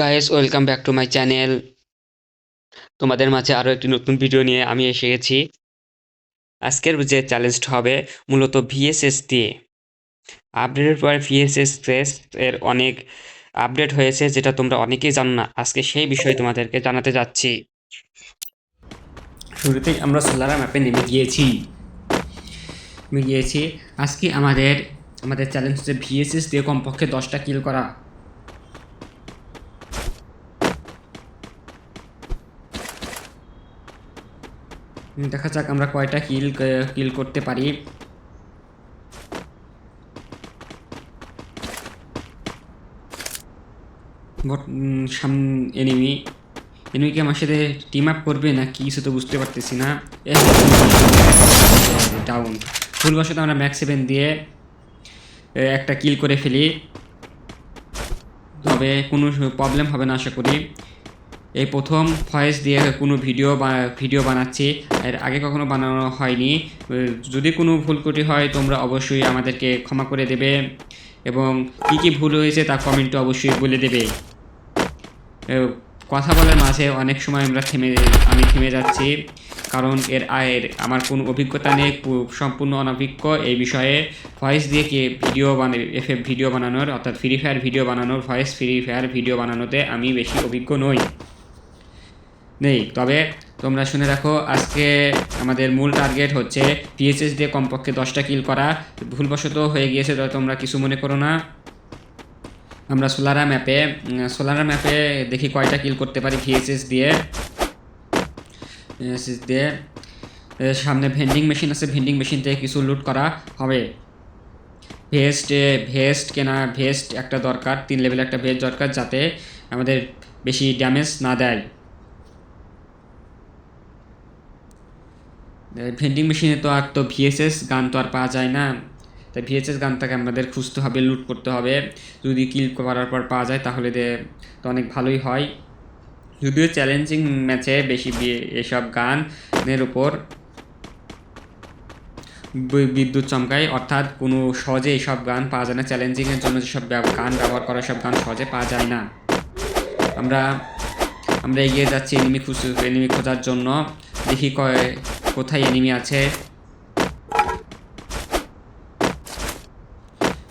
Guys, welcome back to my channel. তোমাদের মাঝে আরও একটি নতুন ভিডিও নিয়ে আমি এসে গেছি। আজকের যে চ্যালেঞ্জটা হবে মূলত ভিএসএস দিয়ে। আপডেটের পরে ভিএসএস এর অনেক আপডেট হয়েছে, যেটা তোমরা অনেকেই জানো না। আজকে সেই বিষয়ে তোমাদেরকে জানাতে যাচ্ছি। শুরুতেই আমরা সোলারা ম্যাপে নেমে গিয়েছি। আজকে আমাদের চ্যালেঞ্জ হচ্ছে ভিএসএস দিয়ে কমপক্ষে 10টা কিল করা। দেখা যাক আমরা কয়টা কিল করতে পারি। এনিমিকে আমার সাথে টিম আপ করবে না কি কিছু তো বুঝতে পারতেছি না। ডাউন। ভুলবশত আমরা ম্যাক্স 7 দিয়ে একটা কিল করে ফেলি, তবে কোনো প্রবলেম হবে না আশা করি। এই প্রথম ভয়েস দিয়ে কোনো ভিডিও বানাচ্ছি, এর আগে কখনো বানানো হয়নি। যদি কোনো ভুল ত্রুটি হয় তোমরা অবশ্যই আমাদেরকে ক্ষমা করে দেবে, এবং কী ভুল হয়েছে তা কমেন্টে অবশ্যই বলে দেবে। কথা বলার মাঝে অনেক সময় আমি থেমে যাচ্ছি, কারণ আমার কোনো অভিজ্ঞতা নেই, সম্পূর্ণ অনভিজ্ঞ এই বিষয়ে। ভয়েস দিয়ে ভিডিও বানানোর, অর্থাৎ ফ্রি ফায়ার ভিডিও বানানোর, ফ্রি ফায়ার ভিডিও বানানোতে আমি বেশি অভিজ্ঞ নেই। তবে তোমরা শুনে রাখো, আজকে আমাদের মূল টার্গেট হচ্ছে ভিএসএস দিয়ে কমপক্ষে 10টা কিল করা। ভুলবশত হয়ে গিয়েছে, তবে তোমরা কিছু মনে করো না। আমরা সোলারা ম্যাপে দেখি কয়টা কিল করতে পারি ভিএসএস দিয়ে। সামনে ভেন্ডিং মেশিন আছে, ভেন্ডিং মেশিন থেকে কিছু লুট করা হবে। ভেস্ট একটা দরকার, 3 লেভেল একটা ভেস্ট দরকার, যাতে আমাদের বেশি ড্যামেজ না দেয়। ভেন্ডিং মেশিনে তো ভিএসএস গান তো আর পাওয়া যায় না, তাই ভিএসএস গানটাকে আমাদের খুঁজতে হবে, লুট করতে হবে। যদি কিল করার পর পাওয়া যায় তাহলে তো অনেক ভালোই হয়। যদিও চ্যালেঞ্জিং ম্যাচে বেশি এসব গানের উপর বিদ্যুৎ চমকায়, অর্থাৎ কোনো সহজে এইসব গান পাওয়া যায় না। চ্যালেঞ্জিংয়ের জন্য যেসব গান ব্যবহার করা, সব গান সহজে পাওয়া যায় না। আমরা এগিয়ে যাচ্ছি এনিমি খোঁজার জন্য। দেখি কোথায় এনিমি আছে।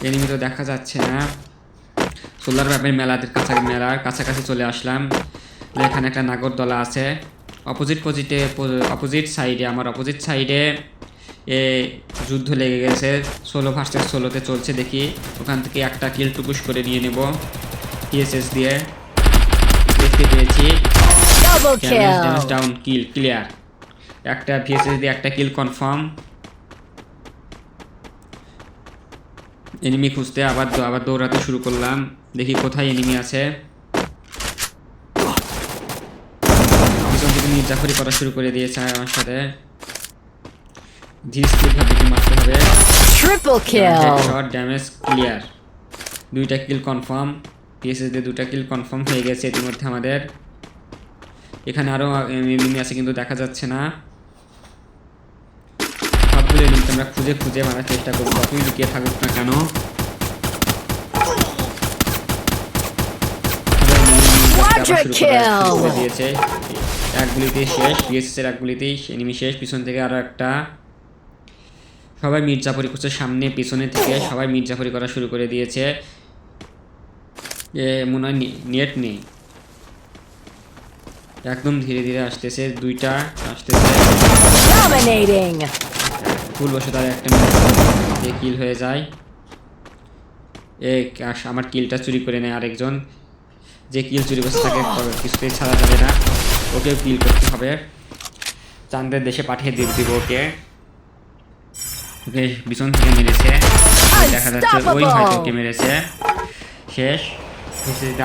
এনিমি তো দেখা যাচ্ছে না। সোলার ম্যাপের মেলার কাছাকাছি চলে আসলাম। এখানে একটা নাগরদোলা আছে। অপোজিট সাইডে যুদ্ধ লেগে গেছে, 16 ভার্সেস 16তে চলছে। দেখি ওখান থেকে একটা কিল টুকুস করে নিয়ে নেব পিএসএস দিয়ে। দেখতে পেয়েছি ডাউন, কিল ক্লিয়ার। একটা ভিএসএস দিয়ে একটা কিল কনফার্ম। এনিমি খুঁজতে আবার দৌড়াতে শুরু করলাম। দেখি কোথায় এনিমি আছে। পিছন থেকে মির্জাফরি করা শুরু করে দিয়েছে আমার সাথে। ধীরে স্থিরভাবে মারতে হবে। ট্রিপল কিল, হেডশট, ড্যামেজ ক্লিয়ার। 2টা কিল কনফার্ম। পিএসএস দিয়ে 2টা কিল কনফার্ম হয়ে গেছে ইতিমধ্যে আমাদের। এখানে আরও এনিমি আছে কিন্তু দেখা যাচ্ছে না। সবগুলো এনিমিকে আমরা খুঁজে মারার চেষ্টা করবো, যতই লুকিয়ে থাকুক না কেন। দিয়েছে এক গুলিতেই শেষ, পিএসএস এর এক গুলিতেই এনিমি শেষ। পিছন থেকে আরও একটা। সবাই মির্জাফরি করছে, সামনে পিছনে থেকে সবাই মির্জাফরি করা শুরু করে দিয়েছে। মনে হয় নেট নেই, একদম ধীরে ধীরে আসতেছে। 2টা আসতেছে, ভুলবশত তার একটা কিল হয়ে যায়। আমার কিলটা চুরি করে নেয় আরেকজন। যে কিল চুরি করছে তাকে কিছুতেই ছাড়া যাবে না, ওকে কিল করতে হবে। চাঁদের দেশে পাঠিয়ে দিব ওকে। পিছন থেকে মেরেছে, দেখা যাচ্ছে ওই হয়তো ওকে মেরেছে। শেষ।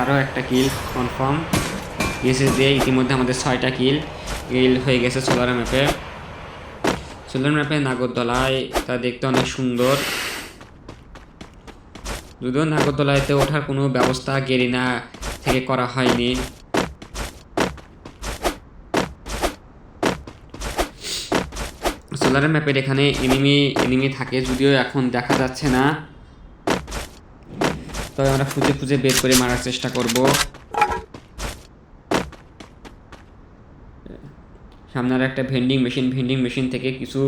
আরও একটা কিল কনফার্ম। পিএসএস দিয়ে ইতিমধ্যে আমাদের 6টা কিল হয়ে গেছে সোলার ম্যাপে নাগরদোলায়। তা দেখতে অনেক সুন্দর। যদিও নাগরদোলাতে ওঠার কোনো ব্যবস্থা গেরিনা থেকে করা হয়নি। সোলার ম্যাপের এখানে এনিমি থাকে, যদিও এখন দেখা যাচ্ছে না। তবে আমরা খুঁজে বের করে মারার চেষ্টা করব। সামনে আর একটা ভেন্ডিং মেশিন থেকে কিছু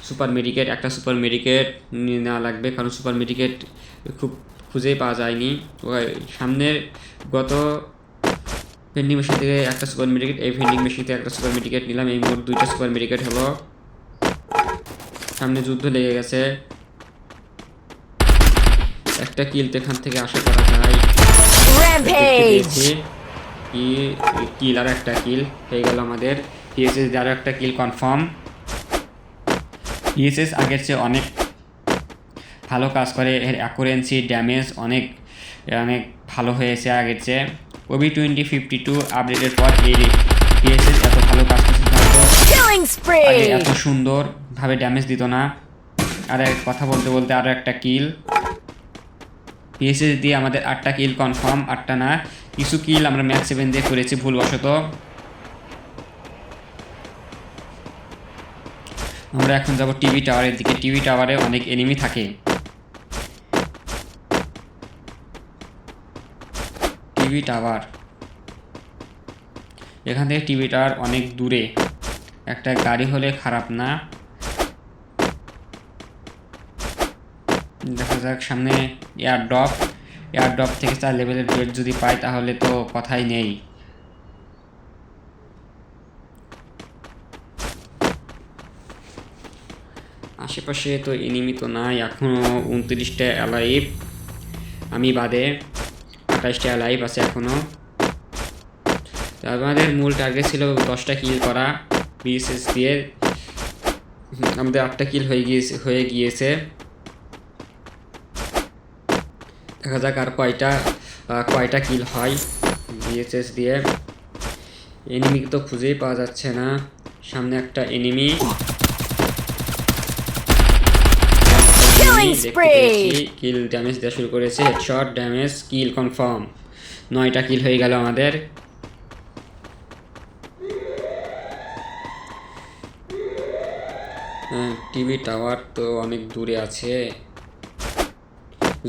সুপার মেডিকেট, একটা সুপার মেডিকেট নিয়ে নেওয়া লাগবে, কারণ সুপার মেডিকেট খুব খুঁজেই পাওয়া যায়নি। সামনের গত ভেন্ডিং মেশিন থেকে একটা সুপার মেডিকেট, এই ভেন্ডিং মেশিন থেকে একটা সুপার মেডিকেট নিলাম, এই মোট 2টা সুপার মেডিকেট হলো। সামনে যুদ্ধ লেগে গেছে, একটা কিল তো এখান থেকে আশা করা যায়। কিল আর একটা কিল হয়ে গেল আমাদের। পিএসএস আরও একটা কিল কনফার্ম। পিএসএস আগের চেয়ে অনেক ভালো কাজ করে, এর অ্যাকুরেন্সি ড্যামেজ অনেক ভালো হয়েছে আগের চেয়ে। OB2052 আপডেটের পর এই পিএসএস এত ভালো কাজ করছে, আগে এত সুন্দরভাবে ড্যামেজ দিত না। আর কথা বলতে বলতে আরও একটা কিল পিএসএস দিয়ে আমাদের 8টা কিল কনফার্ম, 8টা না, কিছু কিল আমরা ম্যাচ 7 দিয়ে করেছি ভুলবশত। আমরা এখন যাব টিভি টাওয়ারের দিকে। টিভি টাওয়ারে অনেক এনিমি থাকে। টিভি টাওয়ার, এখান থেকে টিভি টাওয়ার অনেক দূরে, একটা গাড়ি হলে খারাপ না। দেখা যাক সামনে এয়ারড্রপ থেকে 4 লেভেলের রেড যদি পাই তাহলে তো কথাই নেই। আশেপাশে তো এনিমি তো নাই, এখনও 29টা অ্যালাইভ, আমি বাদে 28টা অ্যালাইভ আছে এখনও। আমাদের মূল টার্গেট ছিল 10টা কিল করা বিএসএস দিয়ে, আমাদের 8টা কিল হয়ে গিয়েছে। দেখা যাক আর কয়টা কিল হয় বিএসএস দিয়ে। এনিমি তো খুঁজেই পাওয়া যাচ্ছে না। সামনে একটা এনিমি কিল ড্যামেজ দেওয়া শুরু করেছে, হেডশট ড্যামেজ, কিল কনফার্ম। 9টা কিল হয়ে গেল আমাদের। টিভি টাওয়ার তো অনেক দূরে আছে,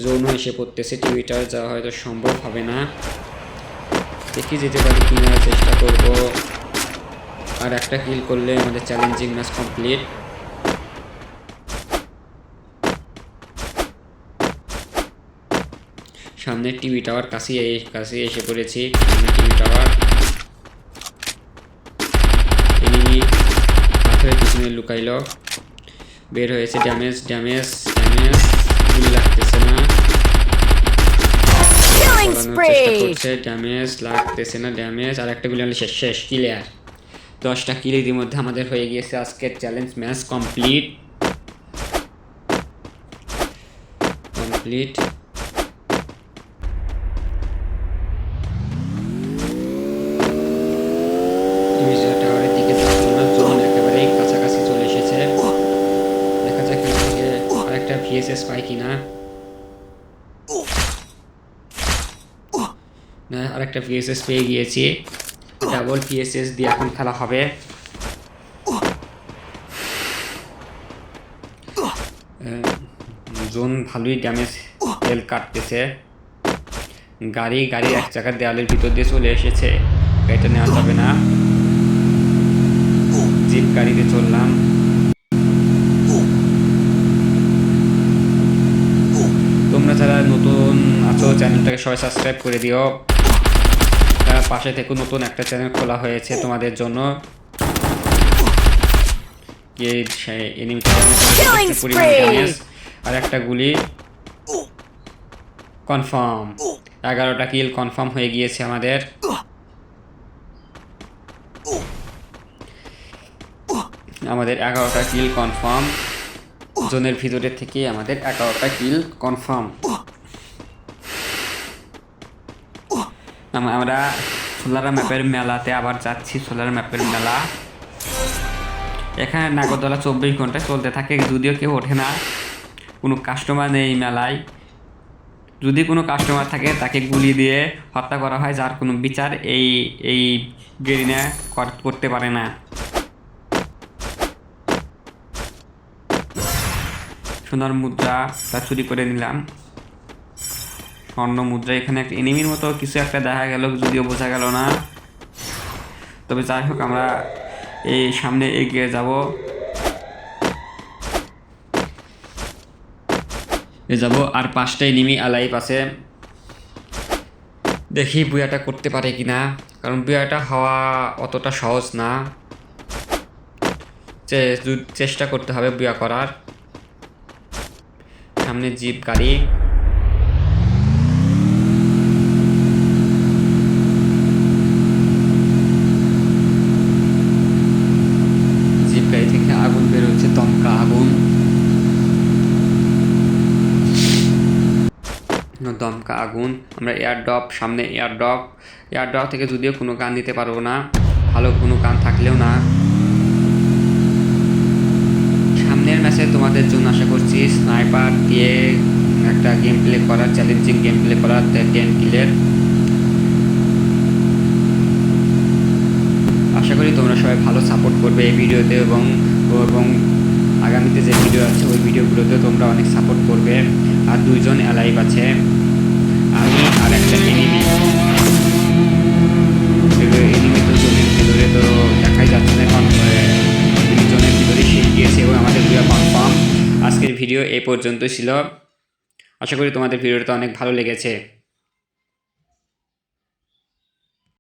জোনও এসে পড়তেছে, টিভি টাওয়ার যাওয়া হয়তো সম্ভব হবে না। দেখি যেতে পারি কিনা, চেষ্টা করব। আর একটা কিল করলে আমাদের চ্যালেঞ্জিং ম্যাচ কমপ্লিট। সামনে টিভি টাওয়ার কাছে এসে পড়েছি। সামনে টিভি টাওয়ার, এনিমি পাথরের পিছনে লুকাইলো, বের হয়েছে। ড্যামেজ গুলি লাগতেছে না, চেষ্টা করছে, ড্যামেজ লাগতেছে না, ড্যামেজ আর একটা গুলি হলে শেষ ক্লিয়ার। 10টা কিল এর মধ্যে আমাদের হয়ে গিয়েছে আজকের চ্যালেঞ্জ ম্যাচ কমপ্লিট। টাওয়ারের দিকে জোন একেবারেই কাছাকাছি চলে এসেছে। দেখা যাক আরেকটা ভিএসএস পাই কিনা। আরেকটা ভিএসএস পেয়ে গিয়েছি, ডাবল ভিএসএস দিয়ে এখন খেলা হবে। জোন ভালোই ড্যামেজ তেল কাটতেছে। গাড়ি এক জায়গার দেওয়ালের ভিতর দিয়ে চলে এসেছে, গাড়িটা নেওয়া যাবে না। জিপ গাড়িতে চললাম। তোমরা যারা নতুন আছো চ্যানেলটাকে সবাই সাবস্ক্রাইব করে দিও। পাশে থেকে নতুন একটা চ্যানেল খোলা হয়েছে তোমাদের জন্য। আর একটা গুলি কনফার্ম। 11টা কিল কনফার্ম হয়ে গিয়েছে আমাদের। আমাদের 11টা কিল কনফার্ম, জোনের ভিতরে থেকে আমাদের 11টা কিল কনফার্ম। আমরা সোলার ম্যাপের মেলাতে আবার যাচ্ছি। সোলার ম্যাপের মেলা এখানে নাগরদোলা 24 ঘন্টা চলতে থাকে, যদিও কেউ ওঠে না, কোনো কাস্টমার নেই মেলায়। যদি কোনো কাস্টমার থাকে তাকে গুলি দিয়ে হত্যা করা হয়, যার কোনো বিচার এই গেরিনা করতে পারে না। সোনার মুদ্রা তা চুরি করে নিলাম, স্বর্ণ মুদ্রা। এখানে একটা এনিমির মতো কিছু একটা দেখা গেল, যদিও বোঝা গেল না। তবে যাই হোক আমরা এই সামনে এগিয়ে যাব। আর 5টা এনিমি অ্যালাইভ আছে। দেখি বুয়াটা করতে পারে কিনা, কারণ বুয়াটা হওয়া অতটা সহজ না। চেষ্টা করতে হবে বুয়া করার। সামনে জিপ গাড়ি, জিপ গাড়ি থেকে আগুন বের হচ্ছে, দমকা আগুন, দমকা আগুন। আমরা এয়ারড্রপ, সামনে এয়ারড্রপ থেকে যদিও কোনো গান দিতে পারবো না, ভালো কোনো গান থাকলেও না। সামনের ম্যাচে তোমাদের জন্য আশা করছি স্নাইপার দিয়ে একটা গেম প্লে করার, চ্যালেঞ্জিং গেম প্লে করার 10 কিলের। আশা করি তোমরা সবাই ভালো সাপোর্ট করবে এই ভিডিওতে, এবং আগামীতে যে ভিডিও আছে ওই ভিডিওগুলোতে তোমরা অনেক সাপোর্ট করবে। আর 2জন অ্যালাইভ আছে, আমি আর একটা এনিমি। এনিমি তো জোনের ভিতরে তো দেখাই যাচ্ছে না, কারণ জোনের ভিতরে শেষ গিয়েছে এবং আমাদের ভিডিও কনফার্ম। আজকের ভিডিও এই পর্যন্ত ছিল। আশা করি তোমাদের ভিডিওটা অনেক ভালো লেগেছে।